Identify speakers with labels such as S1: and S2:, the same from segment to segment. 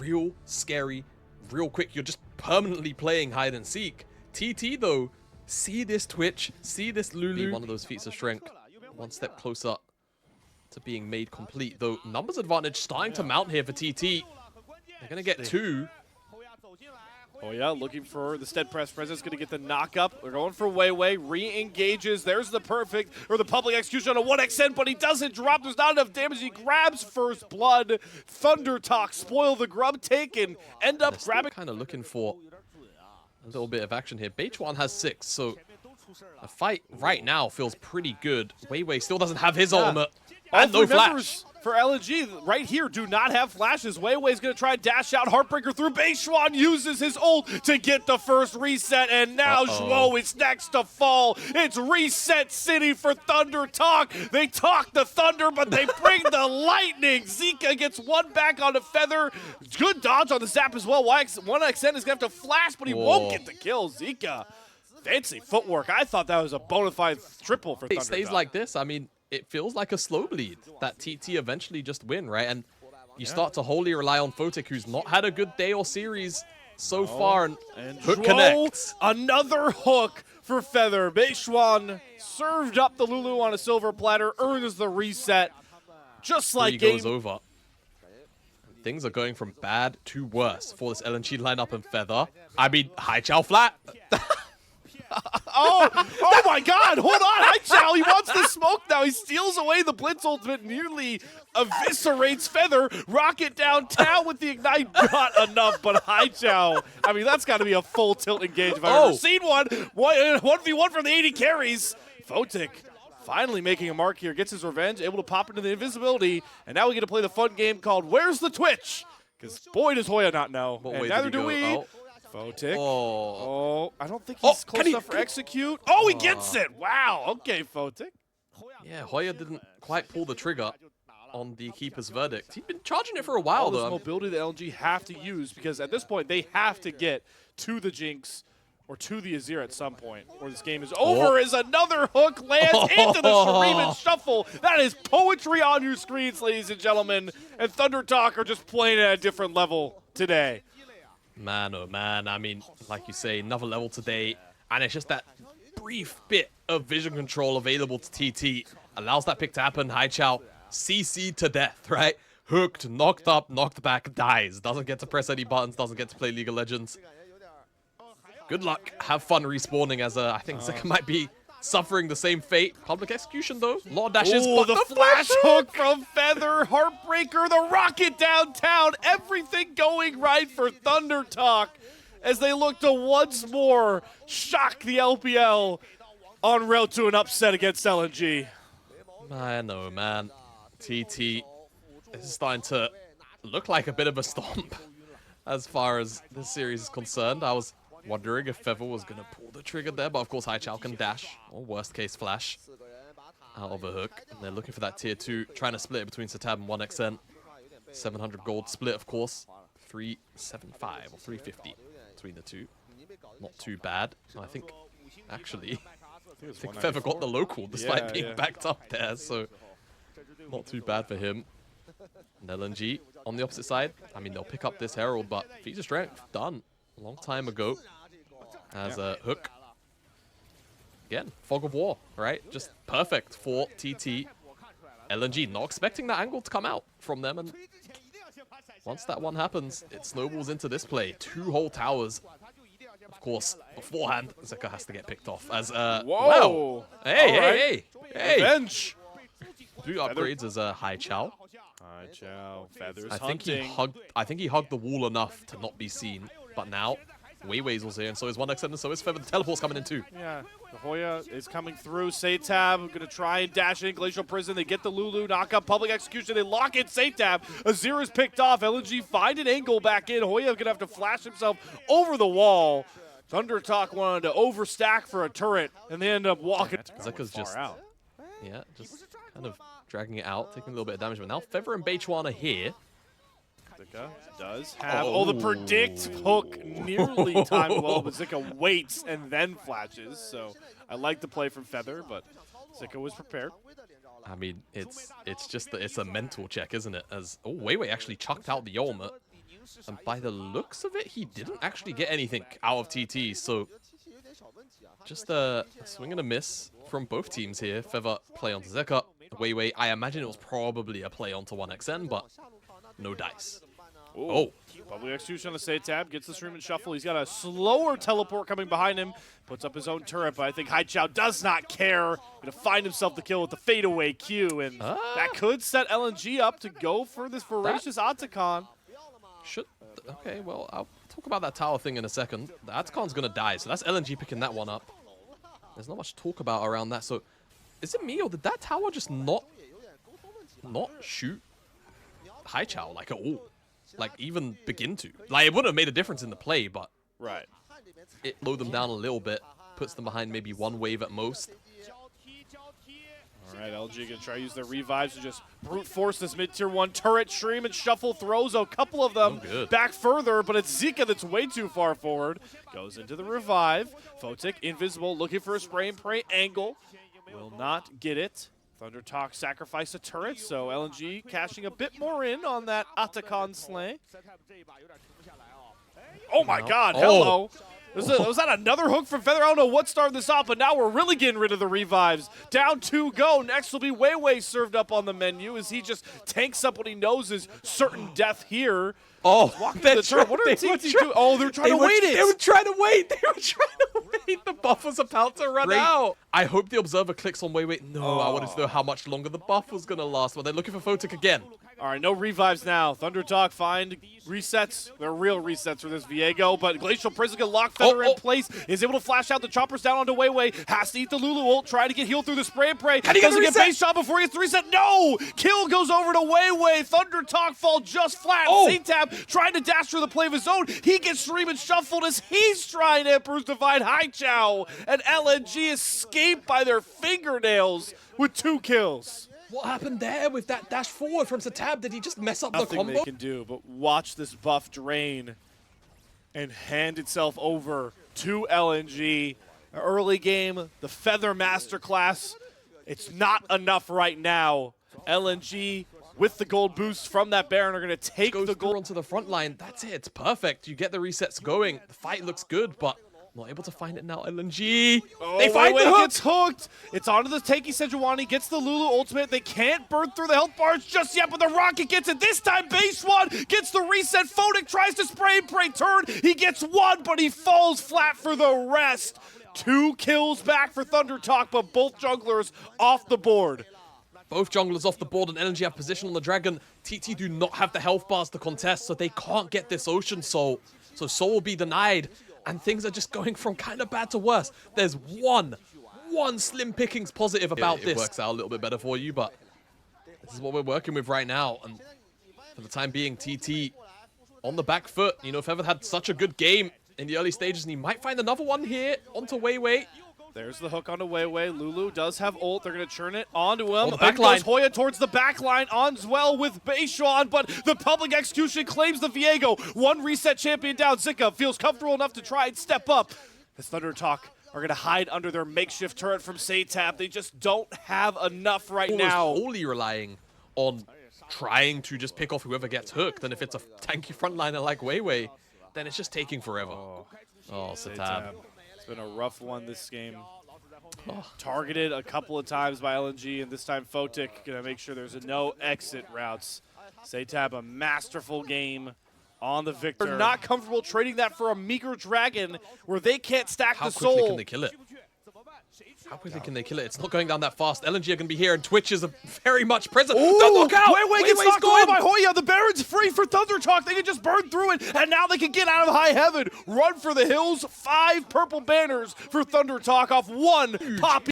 S1: real scary, real quick. You're just permanently playing hide and seek. TT though, see this Twitch, see this Lulu. Be one of those feats of strength, one step closer to being made complete. Though numbers advantage starting to mount here for TT. They're gonna get 2.
S2: Oh yeah, looking for the stead press. Presence going to get the knock up. They're going for Weiwei. Re-engages. There's the perfect, or the public execution on a 1xN, but he doesn't drop. There's not enough damage. He grabs first blood. Thunder Talk, spoil the grub taken. End up grabbing.
S1: Kind of looking for a little bit of action here. Beichuan has 6, so the fight right now feels pretty good. Weiwei still doesn't have his ultimate. And no flash.
S2: For LNG, right here, do not have flashes. Weiwei's going to try and dash out. Heartbreaker through. Beichuan uses his ult to get the first reset, and now Zhuo is next to fall. It's reset city for Thunder Talk. They talk the Thunder, but they bring the lightning. Zika gets one back on the Feather. Good dodge on the zap as well. 1xN is going to have to flash, but he won't get the kill. Zika, fancy footwork. I thought that was a bona fide triple for Thunder Talk.
S1: It stays like this. I mean, it feels like a slow bleed that TT eventually just win, right? And you start to wholly rely on Photic, who's not had a good day or series so far. And hook connects.
S2: Another hook for Feather. Beichuan served up the Lulu on a silver platter, earns the reset. Just like
S1: game goes over. Things are going from bad to worse for this LNG lineup and Feather. I mean, Haichao flat.
S2: Oh my god, hold on, Haichao, he wants the smoke now. He steals away the Blitz ultimate, nearly eviscerates Feather. Rocket downtown with the Ignite, not enough, but Haichao, I mean, that's got to be a full tilt engage if I've ever seen one. 1v1 from the 80 carries. Photic finally making a mark here, gets his revenge, able to pop into the invisibility, and now we get to play the fun game called Where's the Twitch? Because boy does Hoya not know, and neither do we. Photic. Oh, I don't think he's close enough for execute. Oh, he gets it. Wow. Okay, Photic.
S1: Yeah, Hoya didn't quite pull the trigger on the keeper's verdict. He'd been charging it for a while, though.
S2: All this mobility that LNG have to use, because at this point, they have to get to the Jinx or to the Azir at some point, or this game is over. As another hook lands into the Shuriman Shuffle. That is poetry on your screens, ladies and gentlemen. And Thunder Talk are just playing at a different level today.
S1: Man, oh man, I mean, like you say, another level today, and it's just that brief bit of vision control available to TT. Allows that pick to happen. Haichao CC'd to death, right? Hooked, knocked up, knocked back, dies. Doesn't get to press any buttons, doesn't get to play League of Legends. Good luck. Have fun respawning, as I think Zeka might be suffering the same fate. Public execution, though. A lot of dashes, but
S2: the flash hook from Feather. Heartbreaker, the rocket downtown. Everything going right for Thunder Talk as they look to once more shock the LPL en route to an upset against LNG.
S1: Man, oh man. TT is starting to look like a bit of a stomp as far as this series is concerned. I was wondering if Feather was going to pull the trigger there, but of course Haichao can dash, or worst case flash, out of a hook. And they're looking for that tier 2, trying to split it between Satab and 1xN. 700 gold split, of course. 375 or 350 between the two. Not too bad. I think, actually, I think Feather got the local despite being backed up there, so not too bad for him. And LNG on the opposite side. I mean, they'll pick up this Herald, but feats of strength, done. A long time ago as a hook. Again, Fog of War, right? Just perfect for TT. LNG not expecting that angle to come out from them, and once that one happens, it snowballs into this play. 2 whole towers. Of course, beforehand, Zeka has to get picked off as
S2: whoa!
S1: Wow. Hey!
S2: Revenge.
S1: 3 upgrades as a Haichao.
S2: Haichao, Feathers
S1: I think he hugged the wall enough to not be seen, but now Weiwei's also here, and so is 1xN, and so is Feather. The teleport's coming in too.
S2: Yeah, the Hoya is coming through. Satab going to try and dash in Glacial Prison. They get the Lulu, knock up public execution. They lock in Satab. Azir is picked off. LNG find an angle back in. Hoya going to have to flash himself over the wall. Thunder Talk wanted to overstack for a turret, and they end up walking.
S1: Zeka's just out. Yeah, just kind of dragging it out, taking a little bit of damage. But now Feather and Beichuan are here.
S2: Zeka does have the predict hook nearly timed well, but Zeka waits and then flashes. So I like the play from Feather, but Zeka was prepared.
S1: I mean, it's just it's a mental check, isn't it? As Weiwei actually chucked out the ultimate. And by the looks of it, he didn't actually get anything out of TT. So just a swing and a miss from both teams here. Feather play onto Zeka. Weiwei, I imagine it was probably a play onto 1xN, but no dice.
S2: Ooh.
S1: Oh.
S2: Public execution on the save tab, gets the stream and shuffle. He's got a slower teleport coming behind him, puts up his own turret, but I think Haichao does not care. Gonna find himself the kill with the fadeaway Q, and that could set LNG up to go for this voracious Atacon.
S1: Okay, well, I'll talk about that tower thing in a second. The Atacon's gonna die, so that's LNG picking that one up. There's not much talk about around that, so is it me or did that tower just not shoot Haichao like at all? Like even begin to. Like it wouldn't have made a difference in the play, but
S2: right.
S1: It slowed them down a little bit, puts them behind maybe one wave at most.
S2: All right, LG gonna try to use their revives to just brute force this mid-tier 1 turret. Stream and shuffle throws a couple of them back further, but it's Zika that's way too far forward. Goes into the revive. Photic, invisible, looking for a spray and pray angle. Will not get it. Thunder Talk sacrificed a turret, so LNG cashing a bit more in on that Atacon slay. Oh my god, hello. Was that another hook from Feather? I don't know what started this off, but now we're really getting rid of the revives. Down 2 go. Next will be Weiwei served up on the menu as he just tanks up what he knows is certain death here.
S1: Oh,
S2: what are TT doing? Oh, they're trying to wait it.
S1: They were trying to wait. They were trying to wait. The buff was about to run out. I hope the observer clicks on Weiwei. No, I wanted to know how much longer the buff was going to last. Well, they're looking for Photic again.
S2: All right, no revives now. Thunder Talk find resets. They're real resets for this Viego, but Glacial Prison can lock Feather in place. Is able to flash out the choppers down onto Weiwei. Has to eat the Lulu ult. Try to get healed through the spray and pray.
S1: Can he get the reset?
S2: Base shot before he gets the reset. No! Kill goes over to Weiwei. Thunder Talk fall just flat. C-Tab trying to dash through the play of his own. He gets stream and shuffled as he's trying Emperor's Divine Haichao. And LNG escaped by their fingernails with 2 kills.
S1: What happened there with that dash forward from Satab? Did he just mess up the combo?
S2: Nothing they can do, but watch this buff drain and hand itself over to LNG. Early game, the Feather Masterclass. It's not enough right now. LNG with the gold boost from that Baron are going to take the gold
S1: onto the front line. That's it. It's perfect. You get the resets going. The fight looks good, but not able to find it now. LNG. They find the hook.
S2: Gets hooked. It's onto the tanky Sejuani. Gets the Lulu ultimate. They can't burn through the health bars just yet, but the Rocket gets it. This time, base 1 gets the reset. Photic tries to spray and pray turn. He gets 1, but he falls flat for the rest. 2 kills back for Thunder Talk, but both junglers off the board.
S1: Both junglers off the board, and LNG have position on the Dragon. TT do not have the health bars to contest, so they can't get this Ocean Soul. So Soul will be denied. And things are just going from kind of bad to worse. There's one slim pickings positive about this. It works out a little bit better for you, but this is what we're working with right now. And for the time being, TT on the back foot. You know, Feather had such a good game in the early stages, and he might find another one here onto Weiwei.
S2: There's the hook onto Weiwei. Lulu does have ult. They're going to churn it onto him.
S1: The back line.
S2: Hoya towards the back line on as well with Beishuan, but the public execution claims the Viego. 1 reset champion down. Zika feels comfortable enough to try and step up. As Thunder Talk are going to hide under their makeshift turret from Satab. They just don't have enough right now.
S1: Only relying on trying to just pick off whoever gets hooked. And if it's a tanky frontliner like Weiwei, then it's just taking forever. Oh, Satab.
S2: It's been a rough one this game. Targeted a couple of times by LNG, and this time Photic gonna make sure there's no exit routes. Satab, a masterful game on the victor. They're not comfortable trading that for a meager Dragon where they can't stack the soul.
S1: How quickly can they kill it? How quickly can they kill it? It's not going down that fast. LNG are going to be here, and Twitch is very much present. Don't look out!
S2: Weiwei gets knocked away by Hoya. The Baron's free for Thunder Talk. They can just burn through it, and now they can get out of high heaven. Run for the hills. 5 purple banners for Thunder Talk off 1 poppy.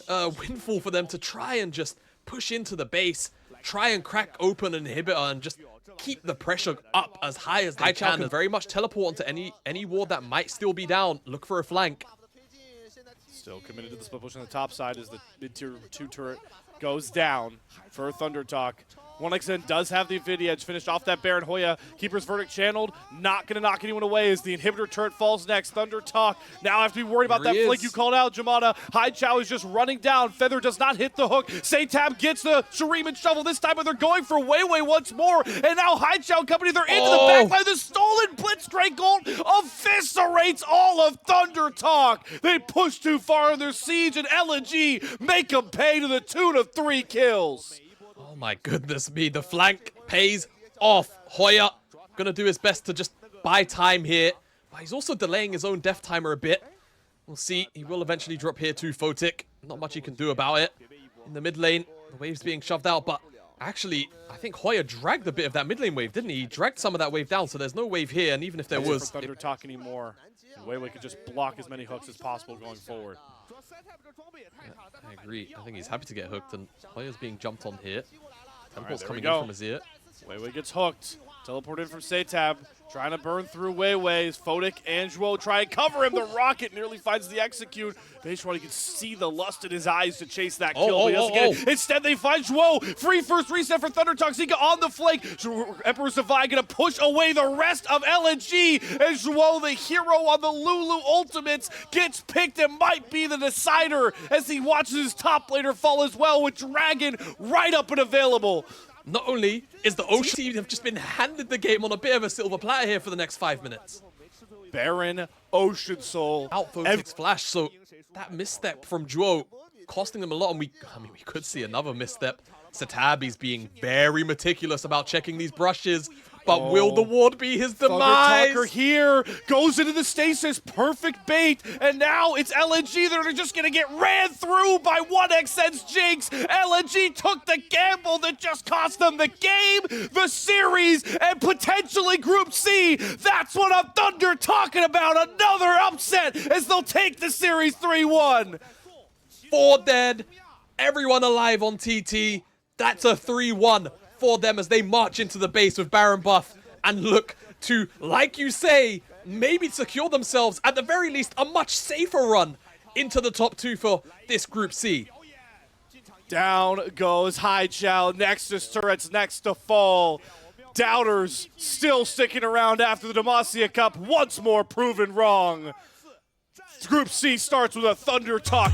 S1: Windfall for them to try and just push into the base, try and crack open an inhibitor, and just keep the pressure up as high as they can. And very much teleport onto any ward that might still be down. Look for a flank.
S2: Still committed to the split push on the top side as the mid-tier 2 turret goes down for Thunder Talk. 1xN does have the Infinity Edge finished off that Baron Hoya. Keeper's Verdict channeled. Not going to knock anyone away as the inhibitor turret falls next. Thunder Talk now have to be worried about that flank you called out, Jamada. Hai Chao is just running down. Feather does not hit the hook. Satab gets the Shuriman shovel this time, but they're going for Weiwei once more. And now Hai Chao Company, they're into the backline. The stolen Blitz Drake Gold eviscerates all of Thunder Talk. They push too far in their siege, and LNG make them pay to the tune of 3 kills.
S1: Oh my goodness me, the flank pays off. Hoya gonna do his best to just buy time here, but he's also delaying his own death timer a bit. We'll see, he will eventually drop here too, Photic. Not much he can do about it. In the mid lane, the wave's being shoved out, but actually, I think Hoya dragged a bit of that mid lane wave, didn't he? He dragged some of that wave down, so there's no wave here, and even if there was...
S2: Thunder Talk anymore. Weiwei could just block as many hooks as possible going forward.
S1: Yeah, I agree. I think he's happy to get hooked, and Hoya's being jumped on here. Temple's
S2: Right,
S1: coming in from Azir.
S2: Weiwei gets hooked. Teleport in from Satab. Trying to burn through Weiwei. Photic and Zhuo try and cover him. The rocket nearly finds the execute. Beishwan, you can see the lust in his eyes to chase that kill. But he doesn't get it. Instead, they find Zhuo. Free first reset for Thunder Toxica on the flank. Emperor Savai going to push away the rest of LNG. And Zhuo, the hero on the Lulu ultimates, gets picked and might be the decider as he watches his top laner fall as well with Dragon right up and available.
S1: Not only is the Ocean team have just been handed the game on a bit of a silver platter here for the next 5 minutes.
S2: Baron Ocean Soul.
S1: Out Photic's flash, so that misstep from Zhuo costing them a lot, and we could see another misstep. Satabi's being very meticulous about checking these brushes, but will the ward be his demise?
S2: Thunder Talker here goes into the stasis, perfect bait, and now it's LNG that are just gonna get ran through by 1xN's Jinx. LNG took the gamble that just cost them the game, the series, and potentially Group C. That's what I'm Thunder talking about. Another upset as they'll take the series 3-1.
S1: 4 dead, everyone alive on TT. That's a 3-1 for them as they march into the base with Baron buff and look to, like you say, maybe secure themselves, at the very least, a much safer run into the top 2 for this Group C.
S2: Down goes Hai Chao. Nexus turrets next to fall. Doubters still sticking around after the Demacia Cup, once more proven wrong. Group C starts with a Thunder Talk